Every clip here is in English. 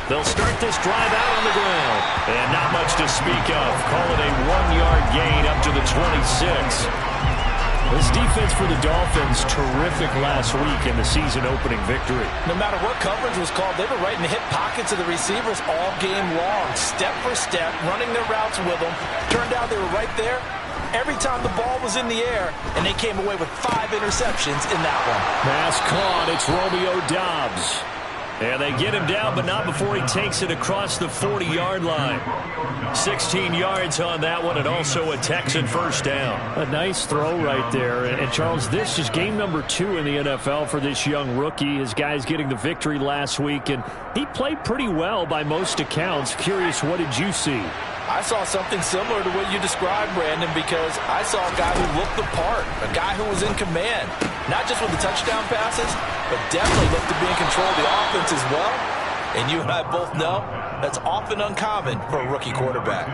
They'll start this drive out on the ground. And not much to speak of. Call it a 1-yard gain up to the 26. This defense for the Dolphins, terrific last week in the season-opening victory. No matter what coverage was called, they were right in the hip pockets of the receivers all game long, step for step, running their routes with them. Turned out they were right there every time the ball was in the air, and they came away with 5 interceptions in that one. Pass caught. It's Romeo Doubs. And they get him down, but not before he takes it across the 40-yard line. 16 yards on that one, and also a Texan first down. A nice throw right there. And Charles, this is game number 2 in the NFL for this young rookie. His guys getting the victory last week, and he played pretty well by most accounts. Curious, what did you see? I saw something similar to what you described, Brandon, because I saw a guy who looked the part, a guy who was in command, not just with the touchdown passes, but definitely looked to be in control of the offense as well. And you and I both know that's often uncommon for a rookie quarterback.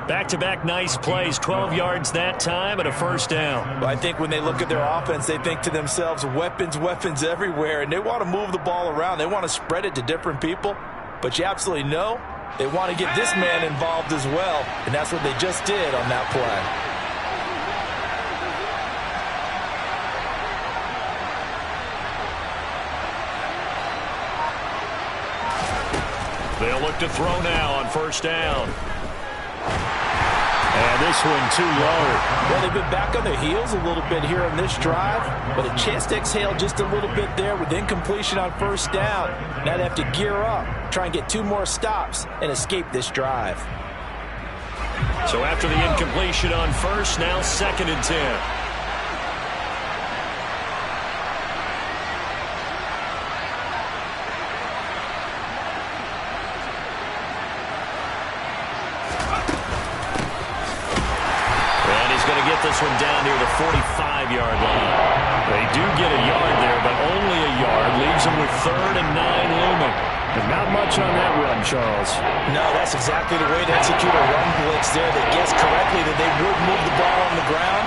Back-to-back nice plays, 12 yards that time and a first down. Well, I think when they look at their offense, they think to themselves, weapons, weapons everywhere, and they want to move the ball around. They want to spread it to different people, but you absolutely know they want to get this man involved as well, and that's what they just did on that play. They'll look to throw now on first down. And this one too low. Well, they've been back on their heels a little bit here on this drive, but a chance to exhale just a little bit there with incompletion on first down. Now they have to gear up, try and get 2 more stops, and escape this drive. So after the incompletion on first, now 2nd and 10. This one down near the 45-yard line. They do get a yard there, but only a yard. Leaves them with 3rd and 9 looming. And not much on that run, Charles. No, that's exactly the way to execute a run blitz there. They guessed correctly that they would move the ball on the ground,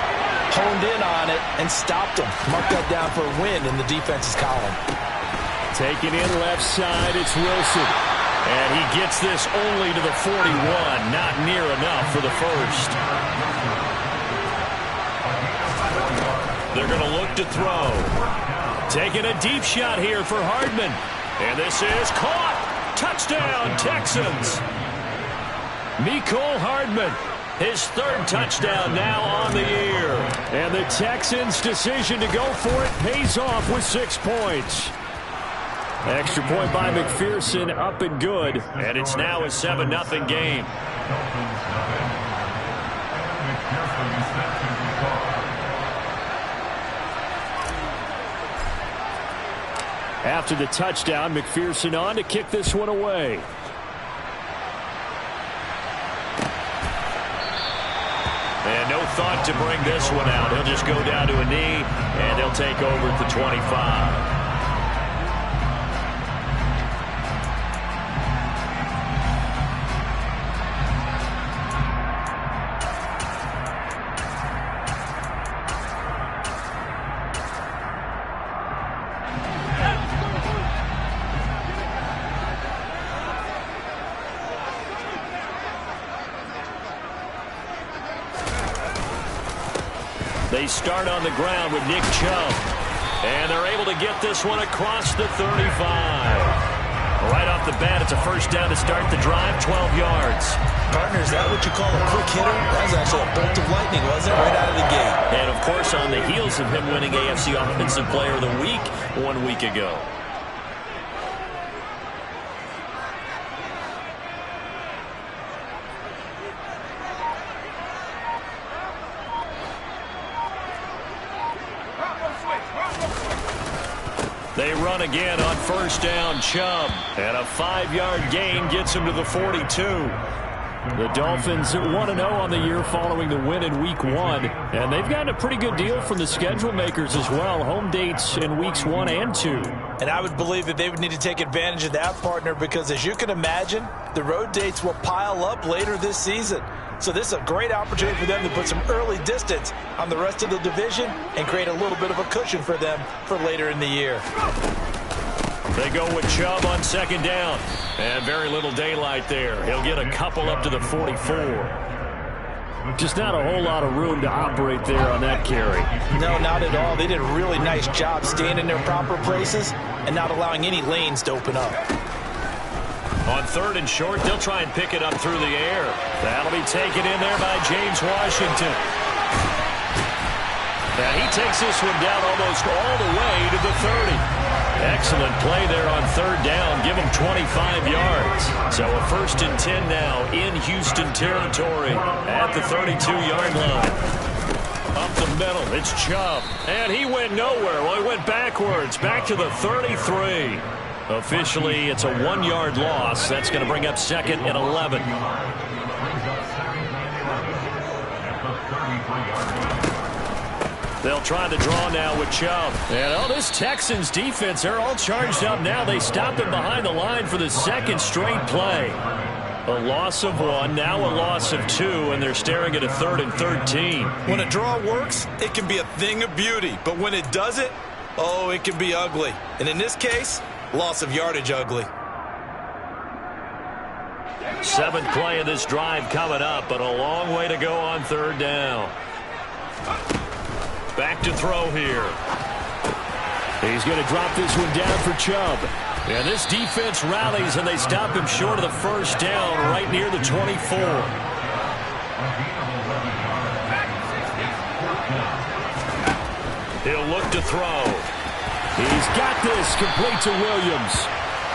honed in on it, and stopped them. Mark that down for a win in the defense's column. Taking in left side, it's Wilson. And he gets this only to the 41. Not near enough for the first. They're going to look to throw. Taking a deep shot here for Hardman. And this is caught. Touchdown, Texans. Mecole Hardman, his 3rd touchdown now on the year. And the Texans' decision to go for it pays off with 6 points. Extra point by McPherson, up and good. And it's now a 7-0 game. After the touchdown, McPherson on to kick this one away. And no thought to bring this one out. He'll just go down to a knee, and they'll take over at the 25. They start on the ground with Nick Chubb. And they're able to get this one across the 35. Right off the bat, it's a first down to start the drive, 12 yards. Partner, is that what you call a quick hitter? That was actually a bolt of lightning, wasn't it? Right out of the gate. And, of course, on the heels of him winning AFC Offensive Player of the Week 1 week ago. They run again on first down, Chubb. And a 5-yard gain gets him to the 42. The Dolphins 1-0 on the year following the win in Week 1. And they've gotten a pretty good deal from the schedule makers as well. Home dates in Weeks 1 and 2. And I would believe that they would need to take advantage of that, partner, because as you can imagine, the road dates will pile up later this season. So this is a great opportunity for them to put some early distance on the rest of the division and create a little bit of a cushion for them for later in the year. They go with Chubb on second down. And very little daylight there. He'll get a couple up to the 44. Just not a whole lot of room to operate there on that carry. No, not at all. They did a really nice job staying in their proper places and not allowing any lanes to open up. On third and short, they'll try and pick it up through the air. That'll be taken in there by James Washington. And he takes this one down almost all the way to the 30. Excellent play there on third down. Give him 25 yards. So a 1st and 10 now in Houston territory at the 32-yard line. Up the middle, it's Chubb. And he went nowhere. Well, he went backwards, back to the 33. Officially, it's a 1-yard loss. That's going to bring up 2nd and 11. They'll try the draw now with Chubb. And, this Texans defense, they're all charged up now. They stopped him behind the line for the second straight play. A loss of 1, now a loss of 2, and they're staring at a 3rd and 13. When a draw works, it can be a thing of beauty. But when it doesn't, it can be ugly. And in this case, loss of yardage ugly. 7th play of this drive coming up, but a long way to go on third down. Back to throw here. He's going to drop this one down for Chubb. And this defense rallies, and they stop him short of the first down right near the 24. He'll look to throw. He's got this complete to Williams.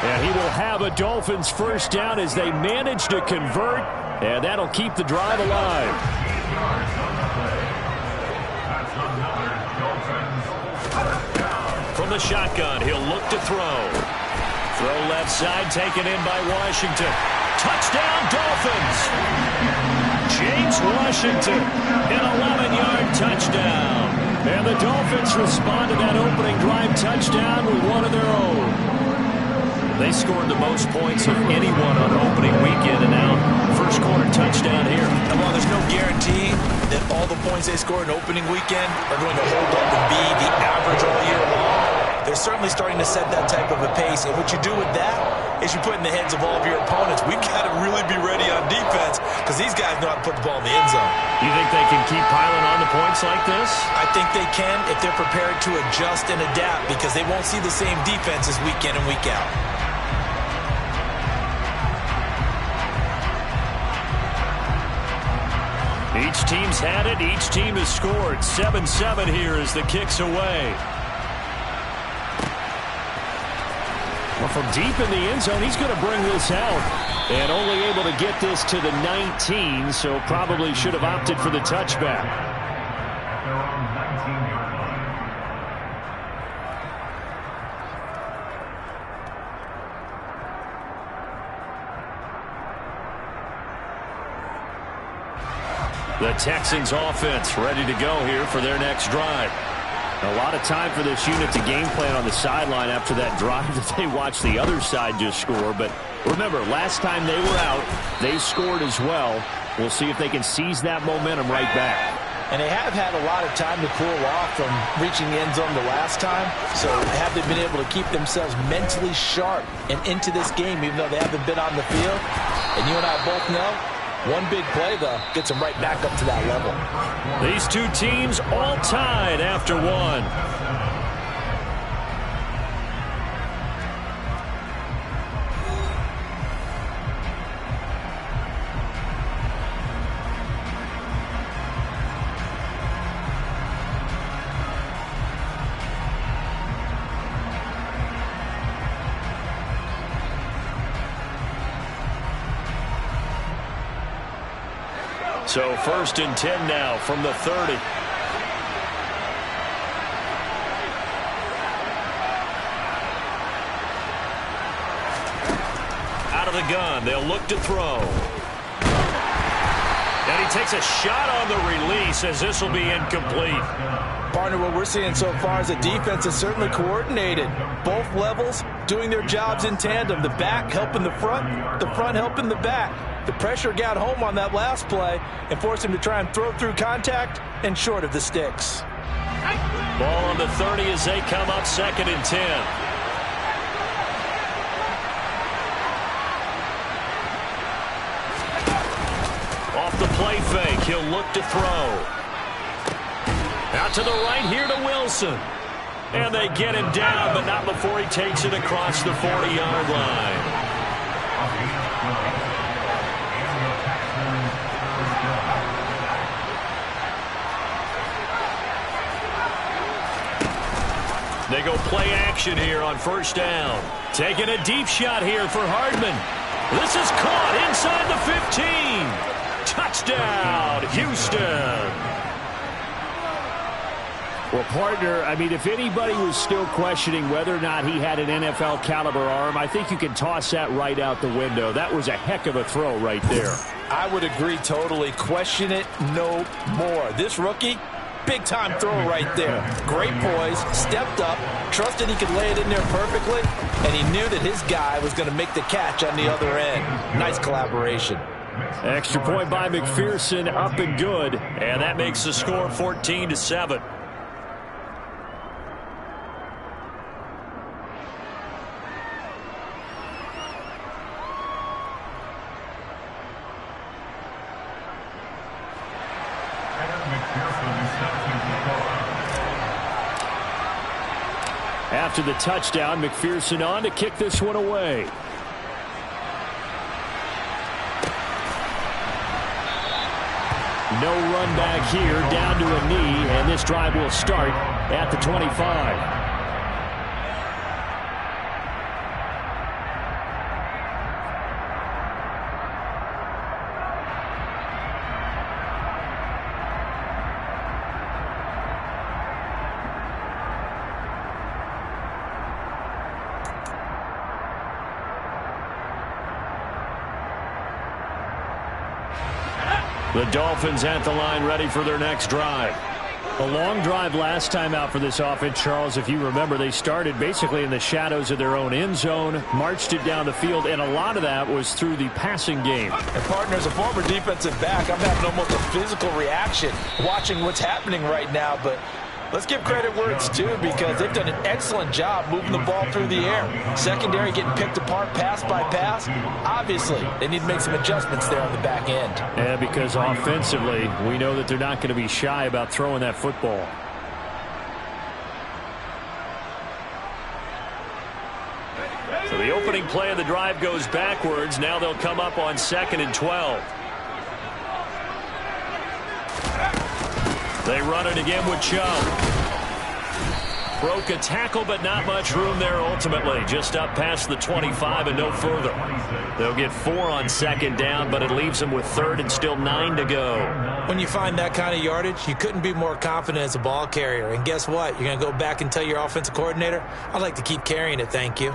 And he will have a Dolphins first down as they manage to convert, and that'll keep the drive alive. From the shotgun, he'll look to throw. Throw left side, taken in by Washington. Touchdown, Dolphins! James Washington, an 11-yard touchdown. And the Dolphins respond to that opening drive touchdown with one of their own. They scored the most points of anyone on opening weekend, and now first quarter touchdown here. And while there's no guarantee that all the points they scored in opening weekend are going to hold up and be the average all year long, they're certainly starting to set that type of a pace. And what you do with that is you put in the heads of all of your opponents, we've got to really be ready on defense because these guys know how to put the ball in the end zone. You think they can keep piling on the points like this? I think they can if they're prepared to adjust and adapt because they won't see the same defenses week in and week out. Each team's had it. Each team has scored. 7-7 here as the kick's away. Well, from deep in the end zone, he's going to bring this out. And only able to get this to the 19, so probably should have opted for the touchback. The Texans offense ready to go here for their next drive. A lot of time for this unit to game plan on the sideline after that drive that they watched the other side just score. But remember, last time they were out, they scored as well. We'll see if they can seize that momentum right back. And they have had a lot of time to cool off from reaching the end zone the last time. So have they been able to keep themselves mentally sharp and into this game even though they haven't been on the field? And you and I both know, one big play, though, gets them right back up to that level. These two teams all tied after one. So 1st and 10 now from the 30. Out of the gun, they'll look to throw. And he takes a shot on the release as this will be incomplete. Partner, what we're seeing so far is the defense is certainly coordinated. Both levels doing their jobs in tandem. The back helping the front helping the back. The pressure got home on that last play and forced him to try and throw through contact and short of the sticks. Ball on the 30 as they come up 2nd and 10. play fake. He'll look to throw. Out to the right here to Wilson. And they get him down, but not before he takes it across the 40-yard line. They go play action here on first down. Taking a deep shot here for Hardman. This is caught inside the 15. Touchdown, Houston. Well, partner, I mean, if anybody was still questioning whether or not he had an NFL caliber arm, I think you can toss that right out the window. That was a heck of a throw right there. I would agree totally. Question it no more. This rookie, big-time throw right there. Great poise, stepped up, trusted he could lay it in there perfectly, and he knew that his guy was going to make the catch on the other end. Nice collaboration. Extra point by McPherson, up and good. And that makes the score 14-7. After the touchdown, McPherson on to kick this one away. No run back here, down to a knee, and this drive will start at the 25. The Dolphins at the line ready for their next drive. A long drive last time out for this offense, Charles. If you remember, they started basically in the shadows of their own end zone, marched it down the field, and a lot of that was through the passing game. And, partner, as a former defensive back, I'm having almost a physical reaction watching what's happening right now. But let's give credit where it's due, because they've done an excellent job moving the ball through the air. Secondary getting picked apart pass by pass. Obviously, they need to make some adjustments there on the back end. Yeah, because offensively, we know that they're not going to be shy about throwing that football. So the opening play of the drive goes backwards. Now they'll come up on 2nd and 12. They run it again with Chubb. Broke a tackle, but not much room there ultimately. Just up past the 25 and no further. They'll get 4 on 2nd down, but it leaves them with 3rd and still 9 to go. When you find that kind of yardage, you couldn't be more confident as a ball carrier. And guess what? You're going to go back and tell your offensive coordinator, I'd like to keep carrying it, thank you.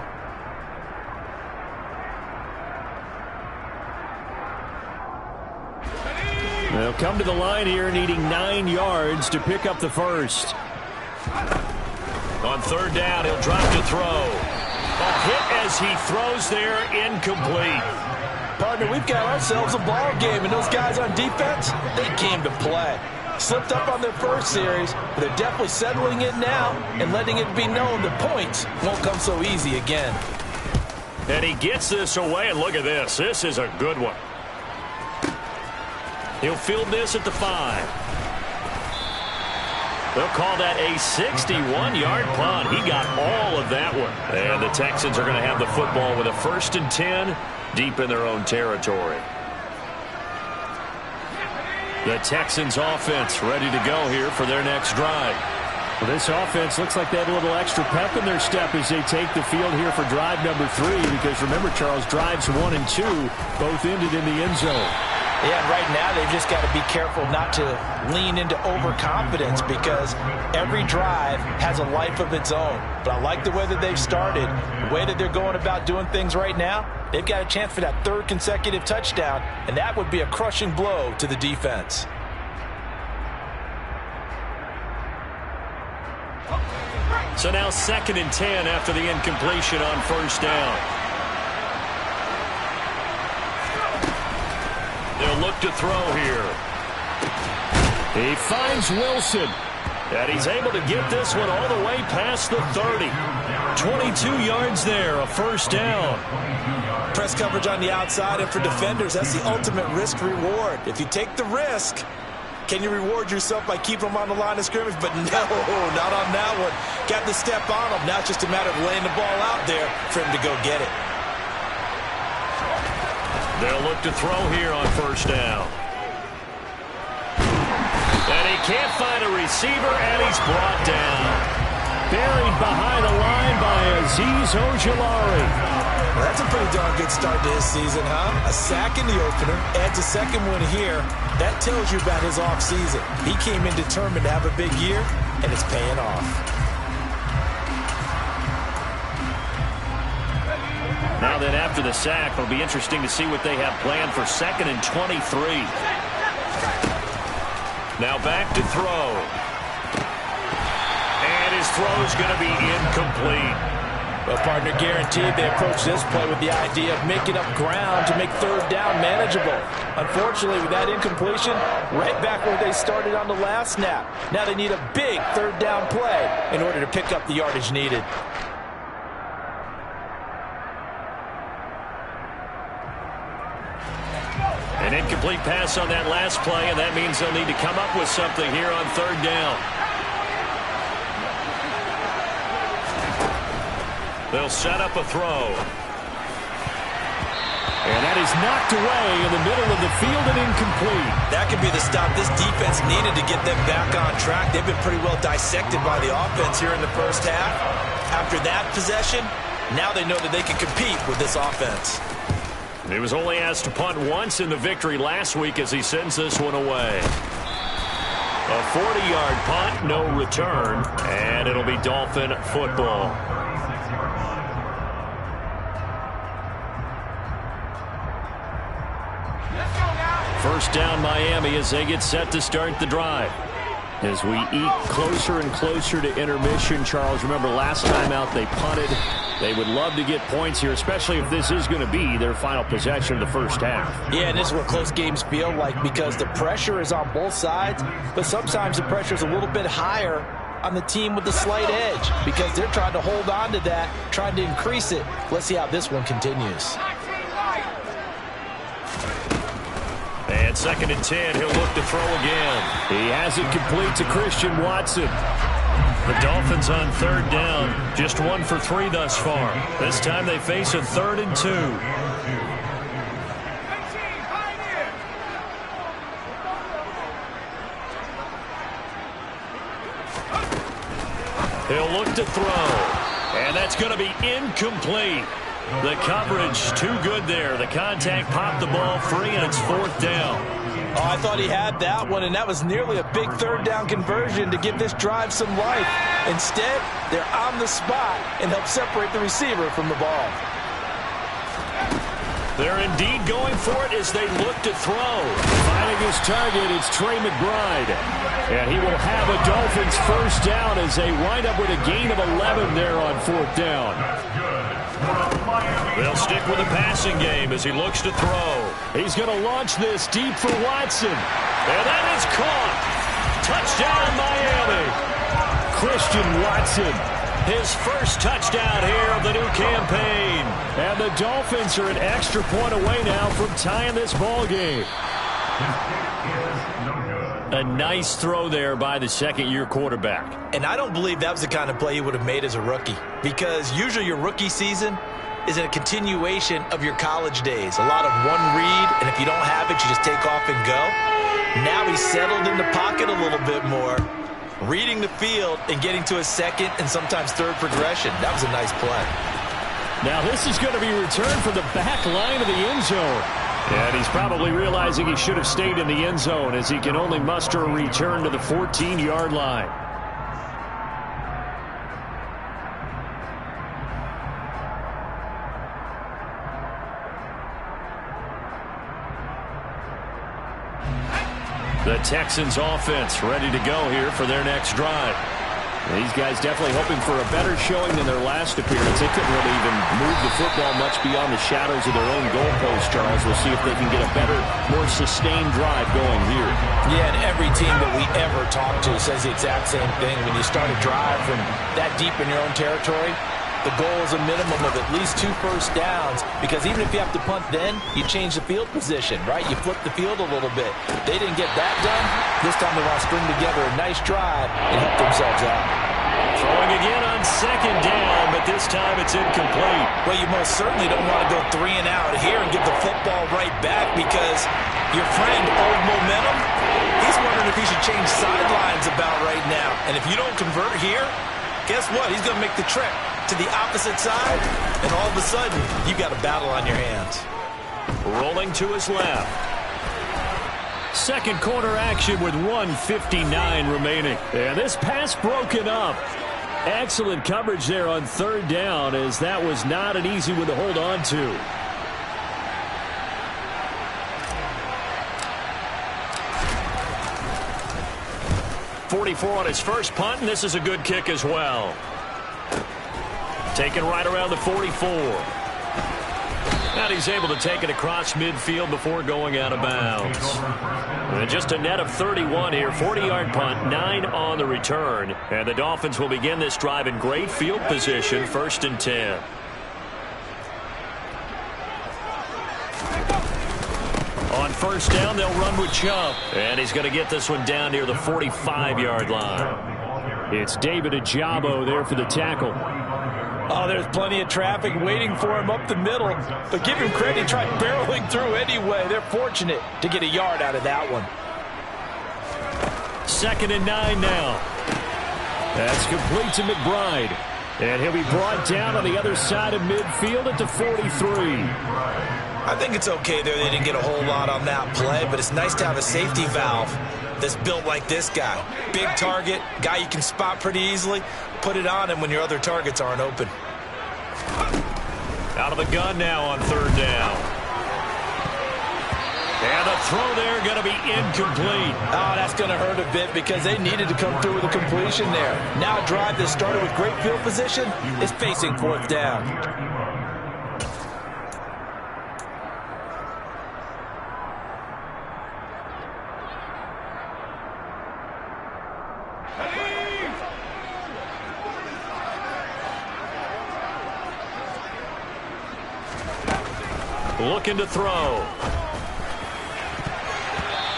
They'll come to the line here needing 9 yards to pick up the first. On 3rd down, he'll drop to throw. A hit as he throws there, incomplete. Partner, we've got ourselves a ball game, and those guys on defense, they came to play. Slipped up on their first series, but they're definitely settling in now and letting it be known the points won't come so easy again. And he gets this away, and look at this. This is a good one. He'll field this at the 5. They'll call that a 61-yard punt. He got all of that one. And the Texans are going to have the football with a 1st and 10 deep in their own territory. The Texans offense ready to go here for their next drive. Well, this offense looks like they have a little extra pep in their step as they take the field here for drive number 3. Because remember, Charles, drives 1 and 2 both ended in the end zone. Yeah, right now they've just got to be careful not to lean into overconfidence, because every drive has a life of its own. But I like the way that they've started, the way that they're going about doing things right now. They've got a chance for that 3rd consecutive touchdown, and that would be a crushing blow to the defense. So now 2nd and 10 after the incompletion on 1st down. They'll look to throw here. He finds Wilson. And he's able to get this one all the way past the 30. 22 yards there, a first down. Press coverage on the outside, and for defenders, that's the ultimate risk-reward. If you take the risk, can you reward yourself by keeping them on the line of scrimmage? But no, not on that one. Got to step on them. Now it's just a matter of laying the ball out there for him to go get it. They'll look to throw here on first down. And he can't find a receiver, and he's brought down. Buried behind the line by Azeez Ojulari. Well, that's a pretty darn good start to his season, huh? A sack in the opener, adds a second one here. That tells you about his offseason. He came in determined to have a big year, and it's paying off. Now then, after the sack, it'll be interesting to see what they have planned for 2nd and 23. Now back to throw. And his throw's going to be incomplete. Well, partner, guaranteed they approach this play with the idea of making up ground to make third down manageable. Unfortunately, with that incompletion, right back where they started on the last snap. Now they need a big third down play in order to pick up the yardage needed. An incomplete pass on that last play, and that means they'll need to come up with something here on third down. They'll set up a throw. And that is knocked away in the middle of the field and incomplete. That could be the stop this defense needed to get them back on track. They've been pretty well dissected by the offense here in the first half. After that possession, now they know that they can compete with this offense. He was only asked to punt once in the victory last week as he sends this one away. A 40-yard punt, no return, and it'll be Dolphin football. First down Miami as they get set to start the drive. As we eke closer and closer to intermission, Charles, remember last time out they punted. They would love to get points here, especially if this is going to be their final possession of the first half. Yeah, and this is what close games feel like because the pressure is on both sides, but sometimes the pressure is a little bit higher on the team with the slight edge because they're trying to hold on to that, trying to increase it. Let's see how this one continues. And 2nd and 10, he'll look to throw again. He has it complete to Christian Watson. The Dolphins on third down, just 1 for 3 thus far. This time they face a 3rd and 2. He'll look to throw, and that's going to be incomplete. The coverage too good there. The contact popped the ball free, and it's 4th down. Oh, I thought he had that one, and that was nearly a big third down conversion to give this drive some life. Instead, they're on the spot and help separate the receiver from the ball. They're indeed going for it as they look to throw. Finding his target, it's Trey McBride. And he will have a Dolphins first down as they wind up with a gain of 11 there on 4th down. They'll stick with the passing game as he looks to throw. He's going to launch this deep for Watson. And that is caught. Touchdown, Miami. Christian Watson. His first touchdown here of the new campaign. And the Dolphins are an extra point away now from tying this ball game. A nice throw there by the second-year quarterback. And I don't believe that was the kind of play he would have made as a rookie because usually your rookie season is a continuation of your college days. A lot of one read, and if you don't have it, you just take off and go. Now he's settled in the pocket a little bit more, reading the field and getting to a second and sometimes third progression. That was a nice play. Now this is going to be returned from the back line of the end zone. And he's probably realizing he should have stayed in the end zone as he can only muster a return to the 14-yard line. The Texans offense ready to go here for their next drive. These guys definitely hoping for a better showing than their last appearance. They couldn't really even move the football much beyond the shadows of their own goalpost, Charles. We'll see if they can get a better, more sustained drive going here. Yeah, and every team that we ever talk to says the exact same thing. When you start a drive from that deep in your own territory, the goal is a minimum of at least 2 first downs, because even if you have to punt then, you change the field position, right? You flip the field a little bit. They didn't get that done. This time they want to string together a nice drive and help themselves out. Throwing again on 2nd down, but this time it's incomplete. Well, you most certainly don't want to go 3 and out here and give the football right back, because your friend, Old Momentum, he's wondering if he should change sidelines about right now. And if you don't convert here, guess what? He's going to make the trek to the opposite side, and all of a sudden, you've got a battle on your hands. Rolling to his left. Second quarter action with 1:59 remaining. And this pass broken up. Excellent coverage there on 3rd down, as that was not an easy one to hold on to. .44 on his first punt, and this is a good kick as well. Taken right around the 44. And he's able to take it across midfield before going out of bounds. And just a net of 31 here. 40-yard punt, 9 on the return. And the Dolphins will begin this drive in great field position, 1st and 10. On 1st down, they'll run with Chubb. And he's going to get this one down near the 45-yard line. It's David Ojabo there for the tackle. Oh, there's plenty of traffic waiting for him up the middle. But give him credit, he tried barreling through anyway. They're fortunate to get a yard out of that one. 2nd and 9 now. That's complete to McBride. And he'll be brought down on the other side of midfield at the 43. I think it's okay there. They didn't get a whole lot on that play, but it's nice to have a safety valve that's built like this guy. Big target, guy you can spot pretty easily. Put it on him when your other targets aren't open. Out of the gun now on 3rd down. And the throw there going to be incomplete. Oh, that's going to hurt a bit, because they needed to come through with a completion there. Now a drive that started with great field position is facing 4th down. Looking to throw.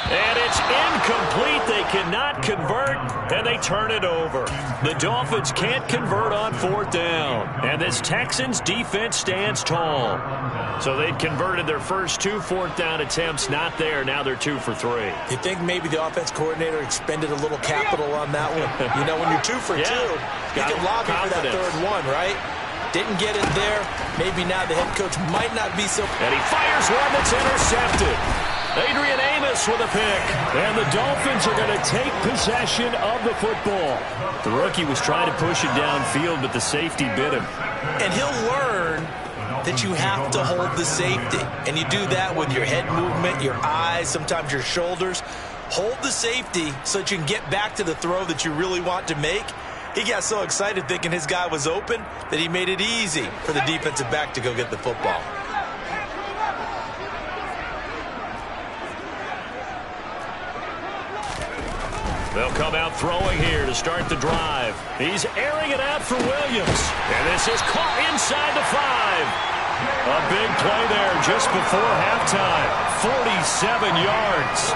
And it's incomplete. They cannot convert, and they turn it over. The Dolphins can't convert on 4th down. And this Texans defense stands tall. So they'd converted their first 2 4th down attempts. Not there. Now they're 2 for 3. You think maybe the offense coordinator expended a little capital on that one? You know, when you're 2 for 2, you can lobby for that 3rd one, right? Didn't get it there. Maybe now the head coach might not be so... And he fires one that's intercepted. Adrian Amos with a pick. And the Dolphins are going to take possession of the football. The rookie was trying to push it downfield, but the safety bit him. And he'll learn that you have to hold the safety. And you do that with your head movement, your eyes, sometimes your shoulders. Hold the safety so that you can get back to the throw that you really want to make. He got so excited thinking his guy was open that he made it easy for the defensive back to go get the football. They'll come out throwing here to start the drive. He's airing it out for Williams. And this is caught inside the 5. A big play there just before halftime. 47 yards.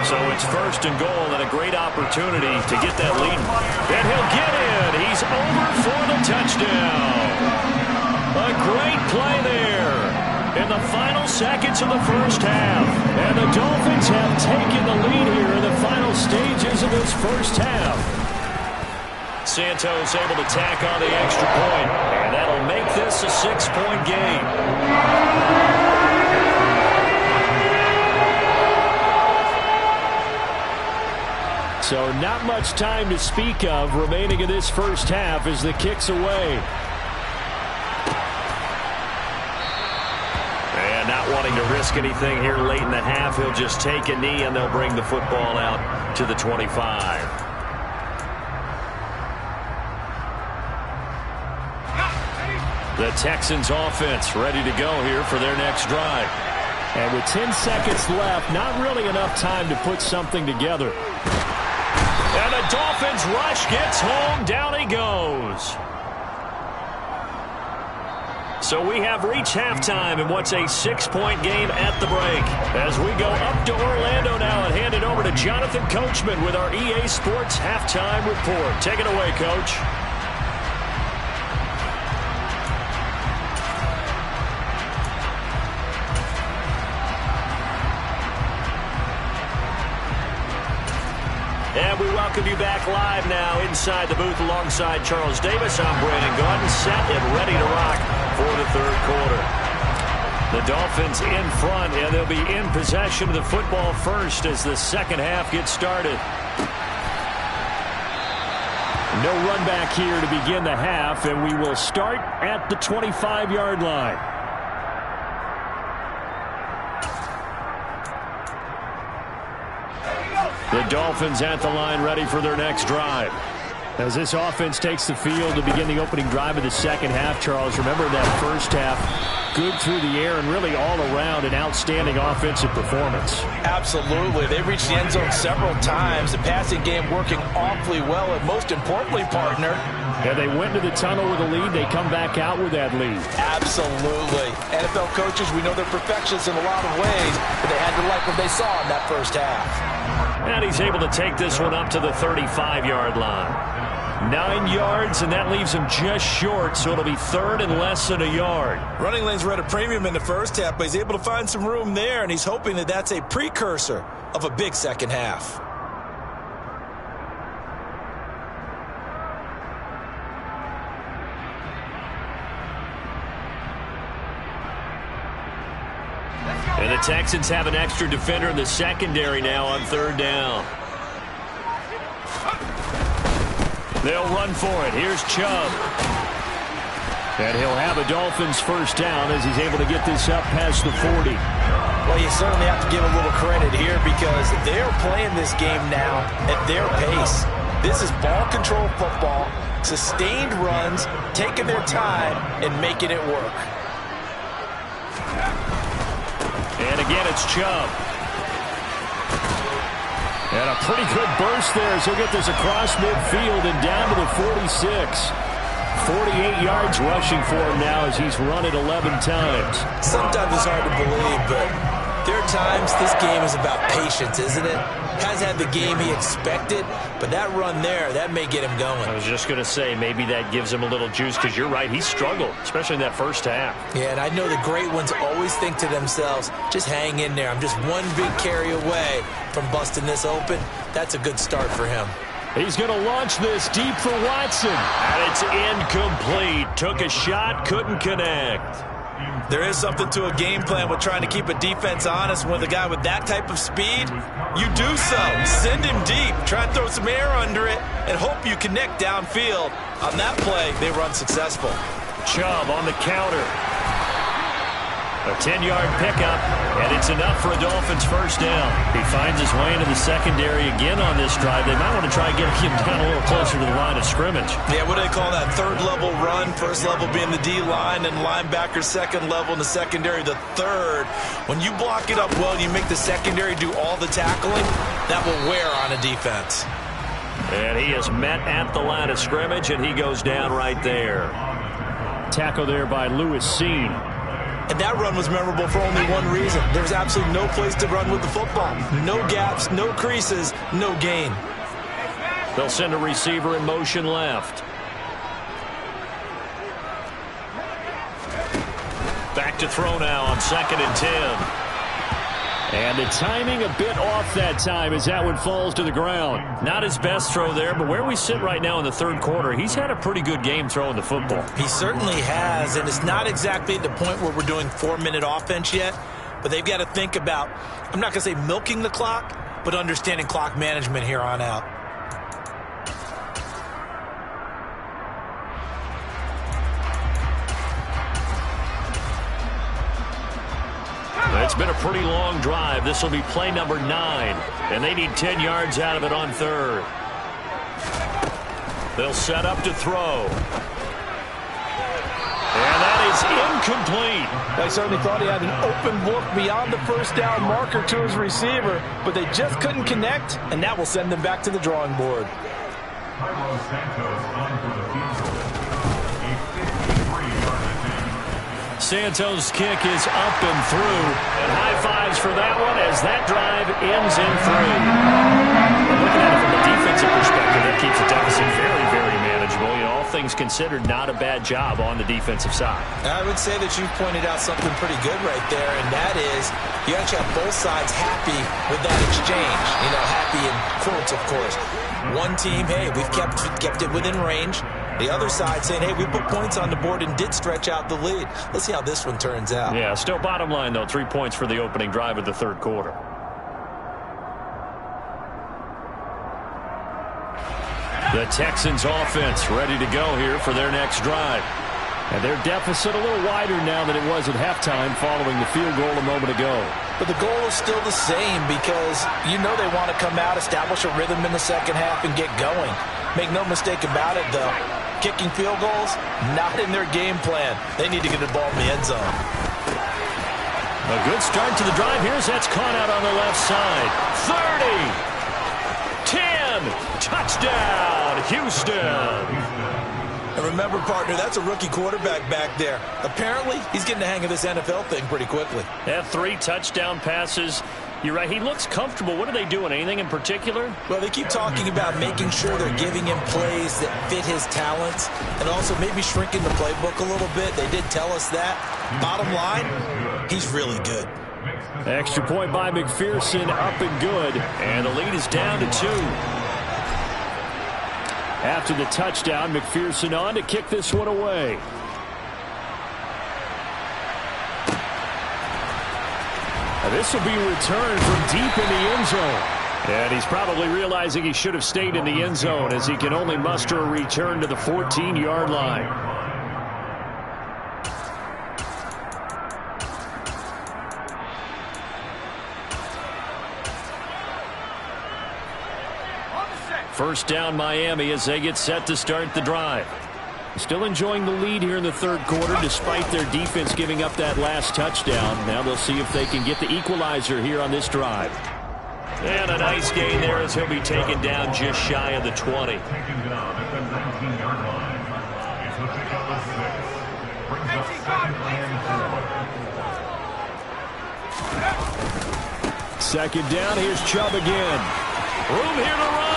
So it's 1st and goal, and a great opportunity to get that lead. And he'll get in. He's over for the touchdown. A great play there in the final seconds of the first half. And the Dolphins have taken the lead here in the final stages of this first half. Santos able to tack on the extra point, and that'll make this a 6-point game. So not much time to speak of remaining in this first half as the kick's away. And not wanting to risk anything here late in the half, he'll just take a knee and they'll bring the football out to the 25. The Texans offense ready to go here for their next drive. And with 10 seconds left, not really enough time to put something together. And the Dolphins rush gets home. Down he goes. So we have reached halftime in what's a 6-point game at the break. As we go up to Orlando now and hand it over to Jonathan Coachman with our EA Sports Halftime Report. Take it away, Coach. And we welcome you back live now inside the booth alongside Charles Davis. I'm Brandon Gaudin, set and ready to rock for the third quarter. The Dolphins in front, and they'll be in possession of the football first as the second half gets started. No run back here to begin the half, and we will start at the 25-yard line. The Dolphins at the line ready for their next drive. As this offense takes the field to begin the opening drive of the second half, Charles, remember that first half, good through the air and really all around an outstanding offensive performance. Absolutely. They reached the end zone several times. The passing game working awfully well, and most importantly, partner. Yeah, they went to the tunnel with a lead. They come back out with that lead. Absolutely. NFL coaches, we know they're perfectionists in a lot of ways, but they had to like what they saw in that first half. And he's able to take this one up to the 35-yard line. 9 yards, and that leaves him just short, so it'll be third and less than a yard. Running lanes were at a premium in the first half, but he's able to find some room there, and he's hoping that that's a precursor of a big second half. And the Texans have an extra defender in the secondary now on third down. They'll run for it. Here's Chubb. And he'll have a Dolphins first down as he's able to get this up past the 40. Well, you certainly have to give a little credit here because they're playing this game now at their pace. This is ball control football, sustained runs, taking their time, and making it work. And again, it's Chubb. And a pretty good burst there as he'll get this across midfield and down to the 46. 48 yards rushing for him now as he's run it 11 times. Sometimes it's hard to believe, but there are times this game is about patience, isn't it? Has had the game he expected, but that run there, that may get him going. I was just going to say, maybe that gives him a little juice because you're right, he struggled, especially in that first half. Yeah, and I know the great ones always think to themselves, just hang in there. I'm just one big carry away from busting this open. That's a good start for him. He's going to launch this deep for Watson. And it's incomplete. Took a shot, couldn't connect. There is something to a game plan with trying to keep a defense honest. With a guy with that type of speed, you do so. Send him deep. Try and throw some air under it and hope you connect downfield. On that play, they were unsuccessful. Chubb on the counter. A 10-yard pickup, and it's enough for a Dolphins first down. He finds his way into the secondary again on this drive. They might want to try and get him down a little closer to the line of scrimmage. Yeah, what do they call that? Third level run. First level being the D-line, and linebacker second level in the secondary, the third. When you block it up well, you make the secondary do all the tackling, that will wear on a defense. And he is met at the line of scrimmage, and he goes down right there. Tackle there by Lewis Seen. And that run was memorable for only one reason. There was absolutely no place to run with the football. No gaps, no creases, no gain. They'll send a receiver in motion left. Back to throw now on 2nd and 10. And the timing a bit off that time as that one falls to the ground. Not his best throw there, but where we sit right now in the third quarter, he's had a pretty good game throwing the football. He certainly has, and it's not exactly at the point where we're doing 4-minute offense yet, but they've got to think about, I'm not going to say milking the clock, but understanding clock management here on out. It's been a pretty long drive. This will be play number 9, and they need 10 yards out of it on third. They'll set up to throw. And that is incomplete. They certainly thought he had an open look beyond the first down marker to his receiver, but they just couldn't connect, and that will send them back to the drawing board. Santos' kick is up and through, and high fives for that one as that drive ends in 3. Looking at it from a defensive perspective, that keeps the deficit very, very manageable. You know, all things considered, not a bad job on the defensive side. I would say that you've pointed out something pretty good right there, and that is you actually have both sides happy with that exchange. You know, happy in quotes, of course. One team, hey, we've kept it within range. The other side saying, hey, we put points on the board and did stretch out the lead. Let's see how this one turns out. Yeah, still bottom line, though, 3 points for the opening drive of the third quarter. The Texans offense ready to go here for their next drive. And their deficit a little wider now than it was at halftime following the field goal a moment ago. But the goal is still the same because you know they want to come out, establish a rhythm in the second half, and get going. Make no mistake about it, though. Kicking field goals, not in their game plan. They need to get the ball in the end zone. A good start to the drive. Here's that's caught out on the left side. 30, 10, touchdown, Houston. And remember, partner, that's a rookie quarterback back there. Apparently, he's getting the hang of this NFL thing pretty quickly. Yeah, 3 touchdown passes. You're right. He looks comfortable. What are they doing? Anything in particular? Well, they keep talking about making sure they're giving him plays that fit his talents and also maybe shrinking the playbook a little bit. They did tell us that. Bottom line, he's really good. Extra point by McPherson, up and good. And the lead is down to 2. After the touchdown, McPherson on to kick this one away. This will be returned from deep in the end zone. And he's probably realizing he should have stayed in the end zone as he can only muster a return to the 14-yard line. First down Miami as they get set to start the drive. Still enjoying the lead here in the third quarter despite their defense giving up that last touchdown. Now they'll see if they can get the equalizer here on this drive. And a nice gain there as he'll be taken down just shy of the 20. Second down, here's Chubb again. Room here to run.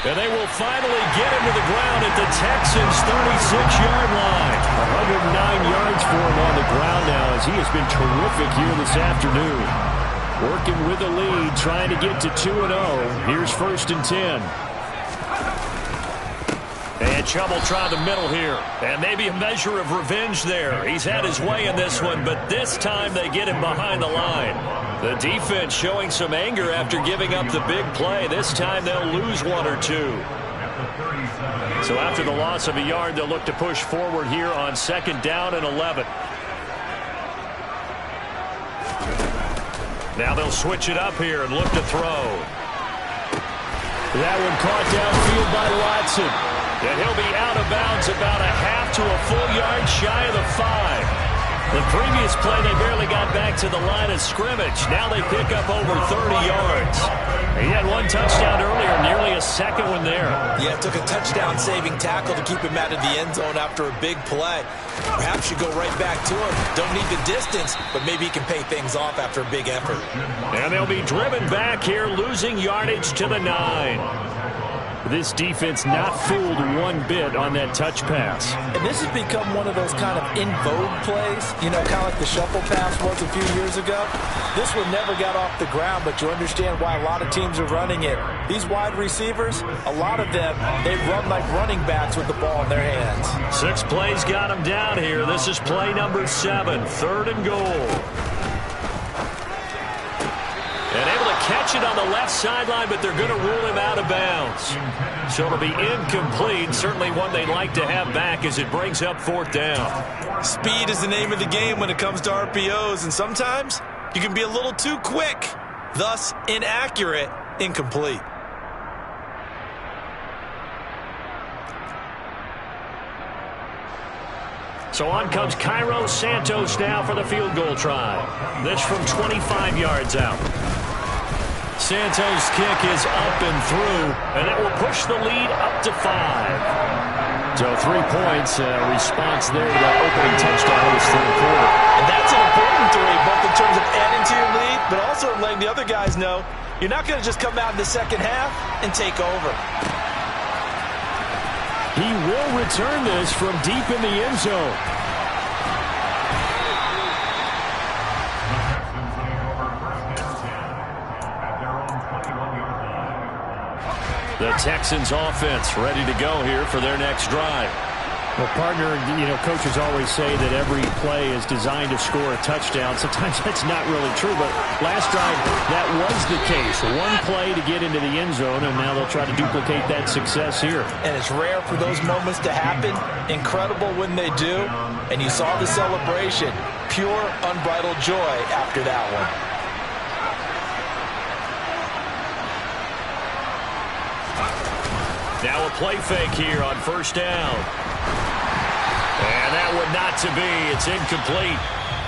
And they will finally get him to the ground at the Texans' 36-yard line. 109 yards for him on the ground now as he has been terrific here this afternoon. Working with the lead, trying to get to 2-0. Here's 1st and 10. And Chubb will try the middle here. And maybe a measure of revenge there. He's had his way in this one, but this time they get him behind the line. The defense showing some anger after giving up the big play. This time they'll lose 1 or 2. So after the loss of a yard, they'll look to push forward here on 2nd down and 11. Now they'll switch it up here and look to throw. That one caught downfield by Watson. And he'll be out of bounds about a half to a full yard shy of the 5. The previous play, they barely got back to the line of scrimmage. Now they pick up over 30 yards. He had 1 touchdown earlier, nearly a second one there. Yeah, it took a touchdown-saving tackle to keep him out of the end zone after a big play. Perhaps you go right back to him. Don't need the distance, but maybe he can pay things off after a big effort. And they'll be driven back here, losing yardage to the 9. This defense not fooled one bit on that touch pass. And this has become one of those kind of in vogue plays, you know, kind of like the shuffle pass was a few years ago. This one never got off the ground, but you understand why a lot of teams are running it. These wide receivers, a lot of them, they run like running backs with the ball in their hands. 6 plays got them down here. This is play number 7, 3rd and goal. And able to catch it on the left sideline, but they're going to rule him out of bounds. So it'll be incomplete. Certainly one they'd like to have back as it brings up 4th down. Speed is the name of the game when it comes to RPOs, and sometimes you can be a little too quick, thus inaccurate, incomplete. So on comes Cairo Santos now for the field goal try. This from 25 yards out. Santos' kick is up and through, and that will push the lead up to 5. So 3 points, response there to that opening touchdown in this third quarter. And that's an important 3, both in terms of adding to your lead, but also letting the other guys know you're not going to just come out in the second half and take over. He will return this from deep in the end zone. The Texans offense ready to go here for their next drive. Well, partner, coaches always say that every play is designed to score a touchdown. Sometimes that's not really true, but last drive, that was the case. One play to get into the end zone, and now they'll try to duplicate that success here. And it's rare for those moments to happen. Incredible when they do. And you saw the celebration. Pure, unbridled joy after that one. Now a play fake here on first down. And that one not to be. It's incomplete.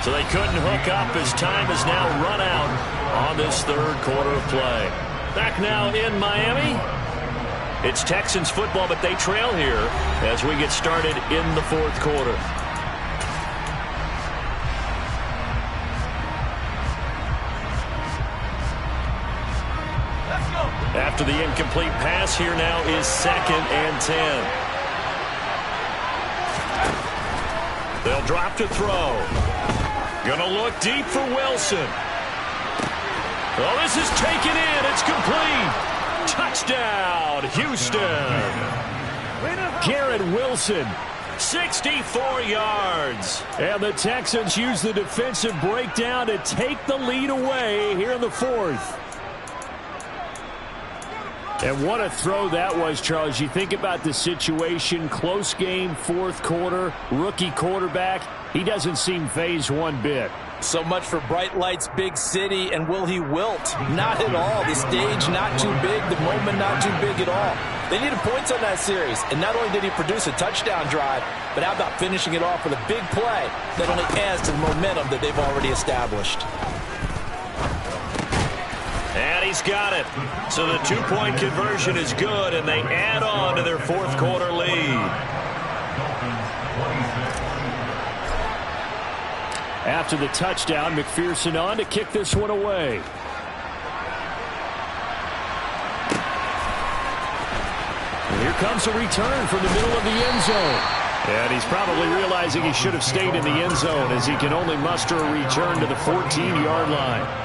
So they couldn't hook up as time is now run out on this third quarter of play. Back now in Miami. It's Texans football, but they trail here as we get started in the fourth quarter. After the incomplete pass, here now is 2nd and 10. They'll drop to throw. Gonna look deep for Wilson. Oh, this is taken in. It's complete. Touchdown, Houston. Garrett Wilson, 64 yards. And the Texans use the defensive breakdown to take the lead away here in the fourth. And what a throw that was, Charles. You think about the situation, close game, fourth quarter, rookie quarterback. He doesn't seem fazed one bit. So much for bright lights, big city, and will he wilt? Not at all. The stage not too big, the moment not too big at all. They needed points on that series, and not only did he produce a touchdown drive, but how about finishing it off with a big play that only adds to the momentum that they've already established. And he's got it. So the two-point conversion is good, and they add on to their fourth quarter lead. After the touchdown, McPherson on to kick this one away. And here comes a return from the middle of the end zone. And he's probably realizing he should have stayed in the end zone as he can only muster a return to the 14-yard line.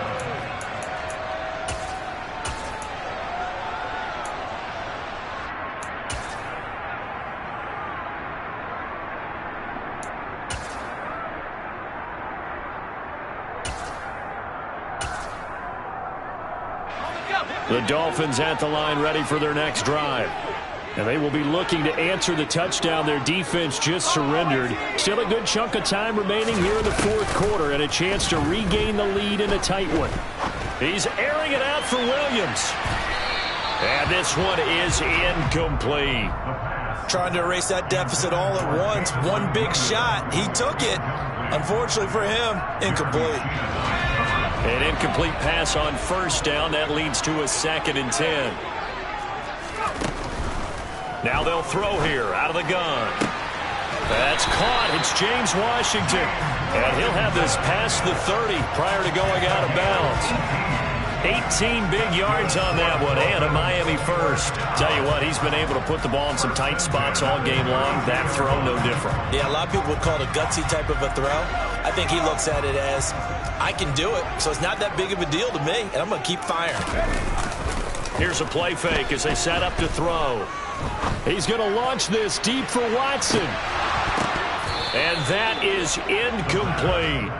The Dolphins at the line ready for their next drive. And they will be looking to answer the touchdown their defense just surrendered. Still a good chunk of time remaining here in the fourth quarter and a chance to regain the lead in a tight one. He's airing it out for Williams. And this one is incomplete. Trying to erase that deficit all at once. One big shot. He took it. Unfortunately for him, incomplete. An incomplete pass on first down. That leads to a 2nd and 10. Now they'll throw here out of the gun. That's caught. It's James Washington. And he'll have this past the 30 prior to going out of bounds. 18 big yards on that one and a Miami first. Tell you what, he's been able to put the ball in some tight spots all game long. That throw, no different. Yeah, a lot of people would call it a gutsy type of a throw. I think he looks at it as, I can do it, so it's not that big of a deal to me, and I'm going to keep firing. Here's a play fake as they set up to throw. He's going to launch this deep for Watson. And that is incomplete.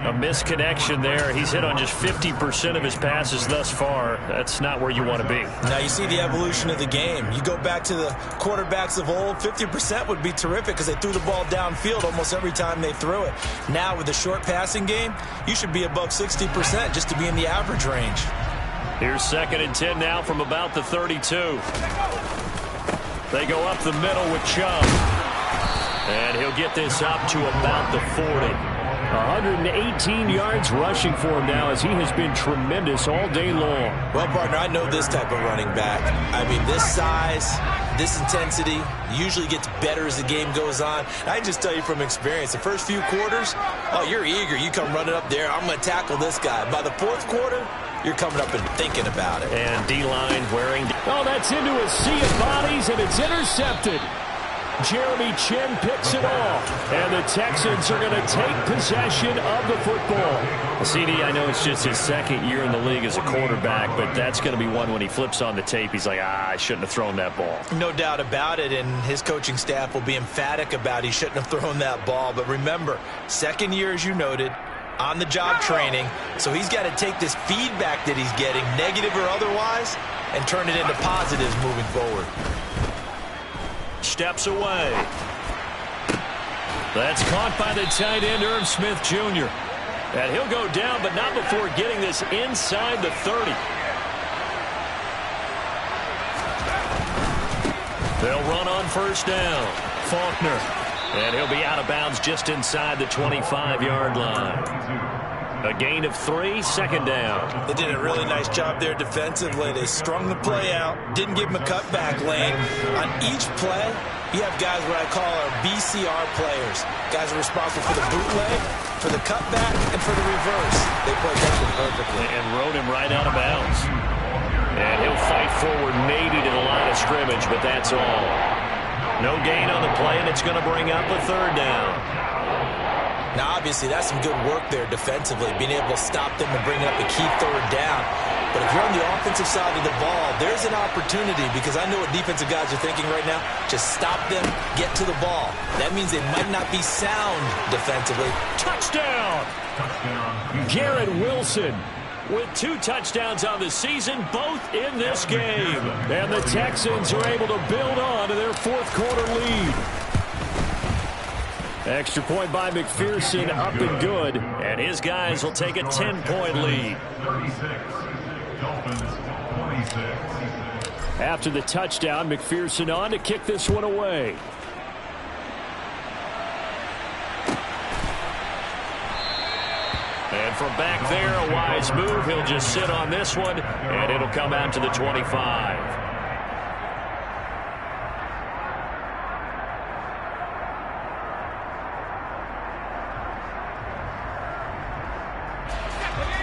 A misconnection there. He's hit on just 50% of his passes thus far. That's not where you want to be. Now you see the evolution of the game. You go back to the quarterbacks of old, 50% would be terrific because they threw the ball downfield almost every time they threw it. Now with the short passing game, you should be above 60% just to be in the average range. Here's 2nd and 10 now from about the 32. They go up the middle with Chubb. And he'll get this up to about the 40. 118 yards rushing for him now as he has been tremendous all day long. Well, partner, I know this type of running back. I mean, this size, this intensity usually gets better as the game goes on. I just tell you from experience, the first few quarters, oh, you're eager. You come running up there, I'm going to tackle this guy. By the fourth quarter, you're coming up and thinking about it. And D-line wearing... Oh, that's into a sea of bodies, and it's intercepted. Jeremy Chin picks it off, and the Texans are going to take possession of the football. CD, I know it's just his second year in the league as a quarterback, but that's going to be one when he flips on the tape. He's like, I shouldn't have thrown that ball. No doubt about it, and his coaching staff will be emphatic about he shouldn't have thrown that ball. But remember, second year, as you noted, on-the-job training, so he's got to take this feedback that he's getting, negative or otherwise, and turn it into positives moving forward. Steps away. That's caught by the tight end, Irv Smith Jr. And he'll go down, but not before getting this inside the 30. They'll run on first down. Faulkner. And he'll be out of bounds just inside the 25-yard line. A gain of 3, second down. They did a really nice job there defensively. They strung the play out, didn't give him a cutback lane. On each play, you have guys what I call our BCR players. Guys are responsible for the bootleg, for the cutback, and for the reverse. They played that one perfectly. And rode him right out of bounds. And he'll fight forward maybe to the line of scrimmage, but that's all. No gain on the play, and it's going to bring up a third down. Now, obviously, that's some good work there defensively, being able to stop them and bring up a key third down. But if you're on the offensive side of the ball, there's an opportunity, because I know what defensive guys are thinking right now. Just stop them, get to the ball. That means they might not be sound defensively. Touchdown! Garrett Wilson with 2 touchdowns on the season, both in this game. And the Texans are able to build on to their fourth-quarter lead. Extra point by McPherson, up and good. And his guys will take a 10-point lead. After the touchdown, McPherson on to kick this one away. And from back there, a wise move. He'll just sit on this one, and it'll come out to the 25.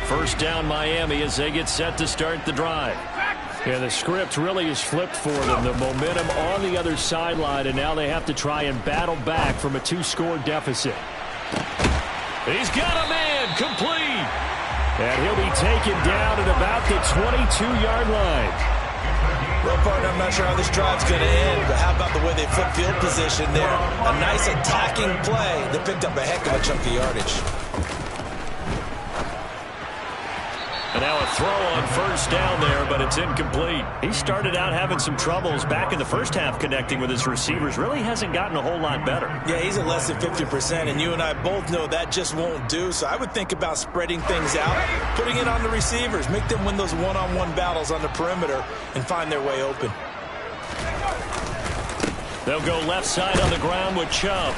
First down Miami as they get set to start the drive. And the script really is flipped for them. The momentum on the other sideline, and now they have to try and battle back from a 2-score deficit. He's got a man, complete. And he'll be taken down at about the 22-yard line. Well, partner, I'm not sure how this drive's going to end, but how about the way they flip field position there? A nice attacking play. They picked up a heck of a chunk of yardage. And now a throw on first down there, but it's incomplete. He started out having some troubles back in the first half connecting with his receivers. Really hasn't gotten a whole lot better. Yeah, he's at less than 50%, and you and I both know that just won't do. So I would think about spreading things out, putting it on the receivers, make them win those one-on-one battles on the perimeter, and find their way open. They'll go left side on the ground with Chubb.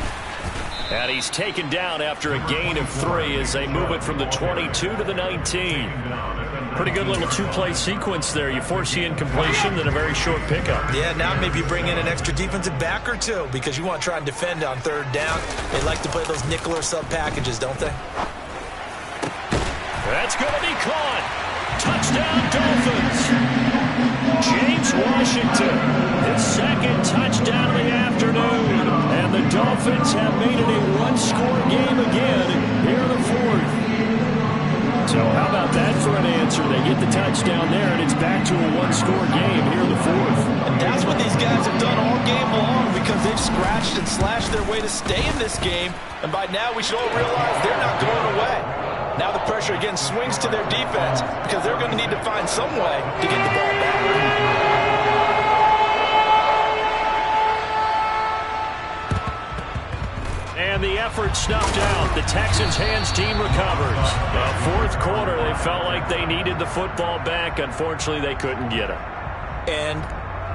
And he's taken down after a gain of 3 as they move it from the 22 to the 19. Pretty good little 2-play sequence there. You force the incompletion, then a very short pickup. Yeah, now maybe bring in an extra defensive back or 2 because you want to try and defend on third down. They like to play those nickel or sub packages, don't they? That's going to be caught. Touchdown, Dolphins. James Washington, his second touchdown of the afternoon. And the Dolphins have made it a 1-score game again here in the fourth. So how about that for an answer? They get the touchdown there, and it's back to a 1-score game here in the fourth. And that's what these guys have done all game long because they've scratched and slashed their way to stay in this game. And by now, we should all realize they're not going away. Now the pressure again swings to their defense because they're going to need to find some way to get the ball back. And the effort snuffed out. The Texans' hands team recovers. Fourth quarter, they felt like they needed the football back. Unfortunately, they couldn't get it. And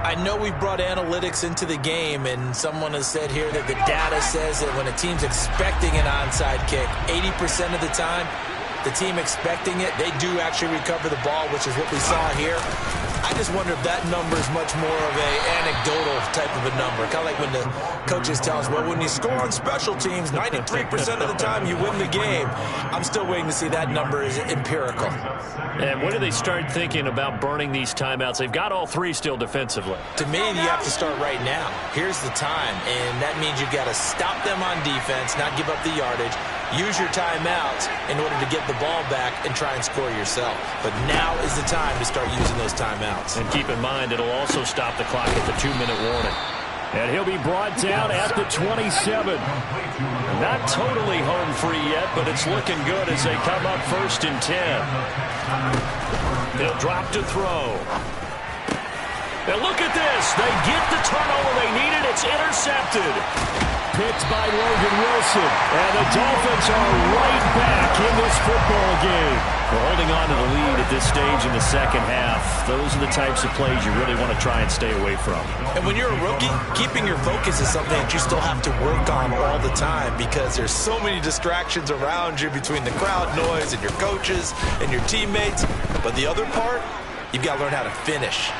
I know we've brought analytics into the game, and someone has said here that the data says that when a team's expecting an onside kick, 80% of the time, the team expecting it, they do actually recover the ball, which is what we saw here. I just wonder if that number is much more of a anecdotal type of a number. Kind of like when the coaches tell us, well, when you score on special teams, 93% of the time you win the game. I'm still waiting to see that number is empirical. And when do they start thinking about burning these timeouts? They've got all three still defensively. To me, you have to start right now. Here's the time, and that means you've got to stop them on defense, not give up the yardage. Use your timeouts in order to get the ball back and try and score yourself. But now is the time to start using those timeouts. And keep in mind, it'll also stop the clock at the 2-minute warning. And he'll be brought down at the 27. Not totally home free yet, but it's looking good as they come up 1st and 10. He'll drop to throw. And look at this. They get the turnover they needed. It's intercepted. Picked by Logan Wilson. And the Dolphins are right back in this football game. We're holding on to the lead at this stage in the second half. Those are the types of plays you really want to try and stay away from. And when you're a rookie, keeping your focus is something that you still have to work on all the time because there's so many distractions around you between the crowd noise and your coaches and your teammates. But the other part, you've got to learn how to finish.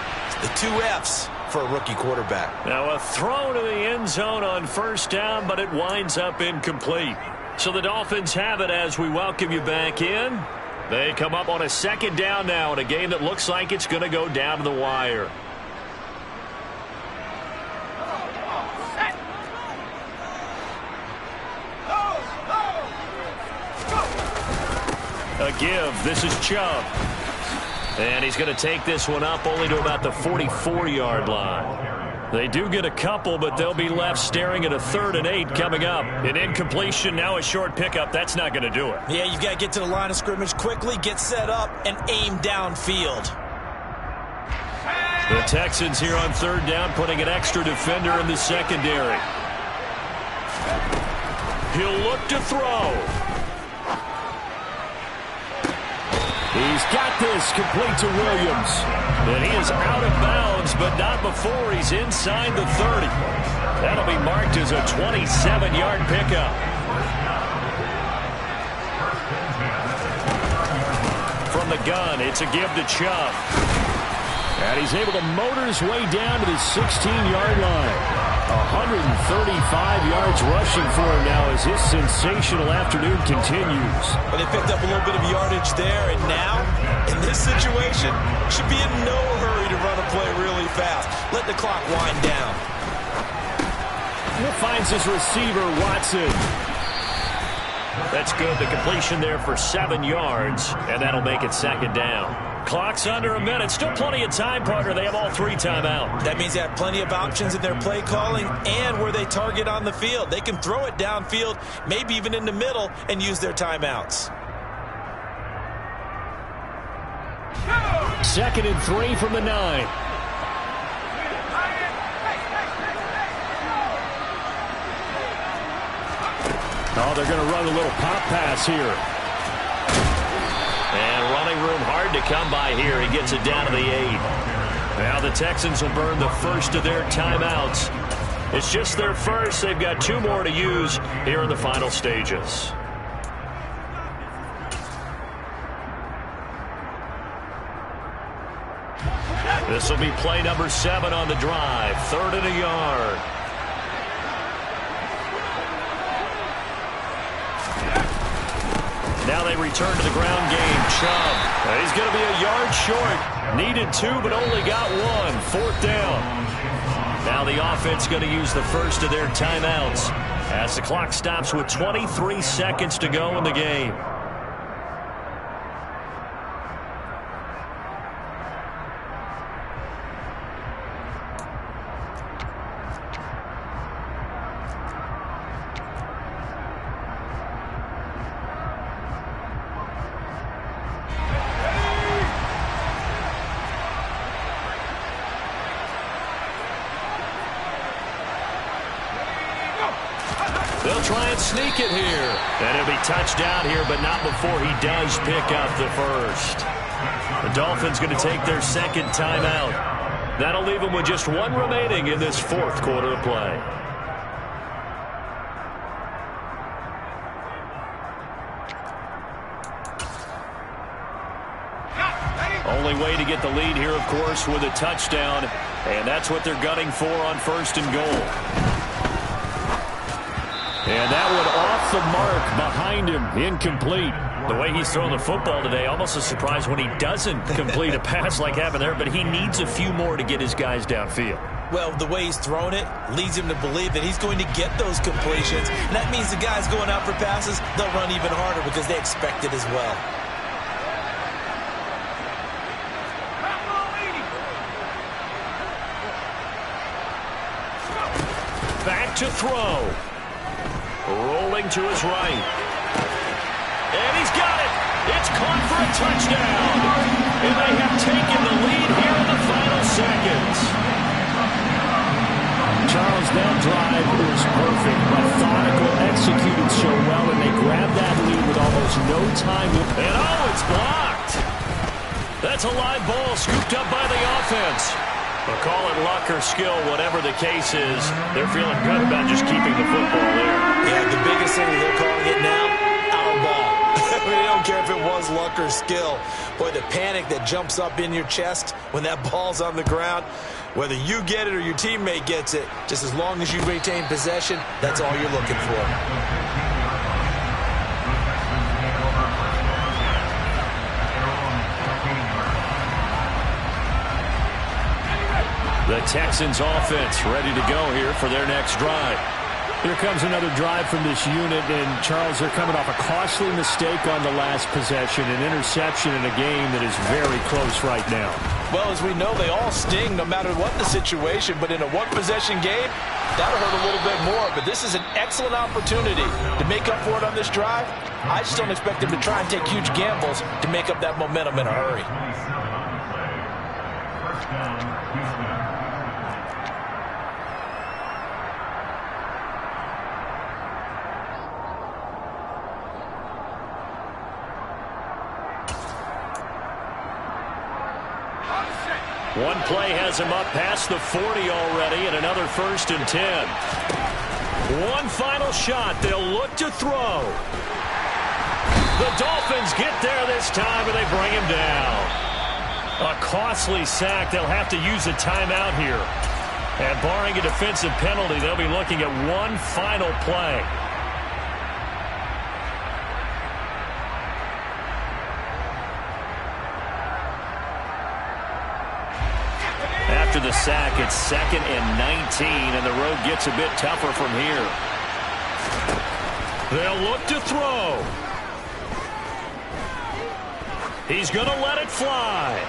The 2 F's for a rookie quarterback. Now a throw to the end zone on 1st down, but it winds up incomplete. So the Dolphins have it as we welcome you back in. They come up on a 2nd down now in a game that looks like it's going to go down to the wire. A give. This is Chubb. And he's going to take this one up only to about the 44-yard line. They do get a couple, but they'll be left staring at a 3rd and 8 coming up. An incompletion, now a short pickup. That's not going to do it. Yeah, you've got to get to the line of scrimmage quickly, get set up, and aim downfield. The Texans here on 3rd down, putting an extra defender in the secondary. He'll look to throw. He's got this complete to Williams. And he is out of bounds, but not before he's inside the 30. That'll be marked as a 27-yard pickup. From the gun, it's a give to Chubb. And he's able to motor his way down to the 16-yard line. 135 yards rushing for him now as his sensational afternoon continues. But they picked up a little bit of yardage there, and now, in this situation, should be in no hurry to run a play really fast. Let the clock wind down. He finds his receiver, Watson. That's good. The completion there for 7 yards, and that'll make it 2nd down. Clock's under a minute. Still plenty of time, partner. They have all 3 timeouts. That means they have plenty of options in their play calling and where they target on the field. They can throw it downfield, maybe even in the middle, and use their timeouts. 2nd and 3 from the 9. Oh, they're going to run a little pop pass here. And running room hard to come by here. He gets it down to the 8. Now the Texans will burn the first of their timeouts. It's just their first. They've got 2 more to use here in the final stages. This will be play number 7 on the drive. 3rd and a yard. Now they return to the ground game. Chubb. He's going to be a yard short. Needed 2, but only got 1. 4th down. Now the offense going to use the first of their timeouts as the clock stops with 23 seconds to go in the game. They'll try and sneak it here. And it'll be touchdown here, but not before he does pick up the first. The Dolphins going to take their 2nd timeout. That'll leave him with just one remaining in this fourth quarter of play. Only way to get the lead here, of course, with a touchdown. And that's what they're gunning for on 1st and goal. And that one off the mark behind him, incomplete. The way he's throwing the football today, almost a surprise when he doesn't complete a pass like happened there, but he needs a few more to get his guys downfield. Well, the way he's thrown it leads him to believe that he's going to get those completions. And that means the guys going out for passes, they'll run even harder because they expect it as well. Back to throw. Rolling to his right. And he's got it. It's caught for a touchdown. And they have taken the lead here in the final seconds. Charles, that drive was perfect. Methodical, executed so well, and they grabbed that lead with almost no time. And it's blocked. That's a live ball scooped up by the offense. But call it luck or skill, whatever the case is, they're feeling good about just keeping the football there. Yeah, the biggest thing they're calling it now, our ball. I mean, they don't care if it was luck or skill. Boy, the panic that jumps up in your chest when that ball's on the ground, whether you get it or your teammate gets it, just as long as you retain possession, that's all you're looking for. The Texans offense ready to go here for their next drive. Here comes another drive from this unit, and Charles, they're coming off a costly mistake on the last possession, an interception in a game that is very close right now. Well, as we know, they all sting no matter what the situation, but in a one-possession game, that'll hurt a little bit more. But this is an excellent opportunity to make up for it on this drive. I just don't expect them to try and take huge gambles to make up that momentum in a hurry. One play has him up past the 40 already, and another 1st and 10. One final shot. They'll look to throw. The Dolphins get there this time, and they bring him down. A costly sack. They'll have to use a timeout here. And barring a defensive penalty, they'll be looking at one final play. After the sack, it's 2nd and 19, and the road gets a bit tougher from here. They'll look to throw. He's going to let it fly.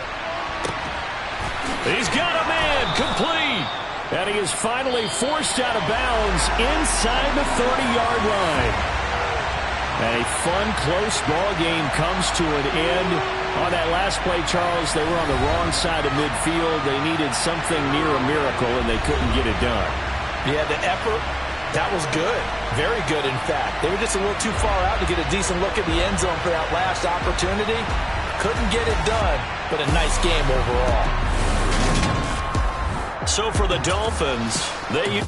He's got a man complete. And he is finally forced out of bounds inside the 30-yard line. And a fun, close ball game comes to an end. On that last play, Charles, they were on the wrong side of midfield. They needed something near a miracle, and they couldn't get it done. Yeah, the effort, that was good. Very good, in fact. They were just a little too far out to get a decent look at the end zone for that last opportunity. Couldn't get it done, but a nice game overall. So for the Dolphins, they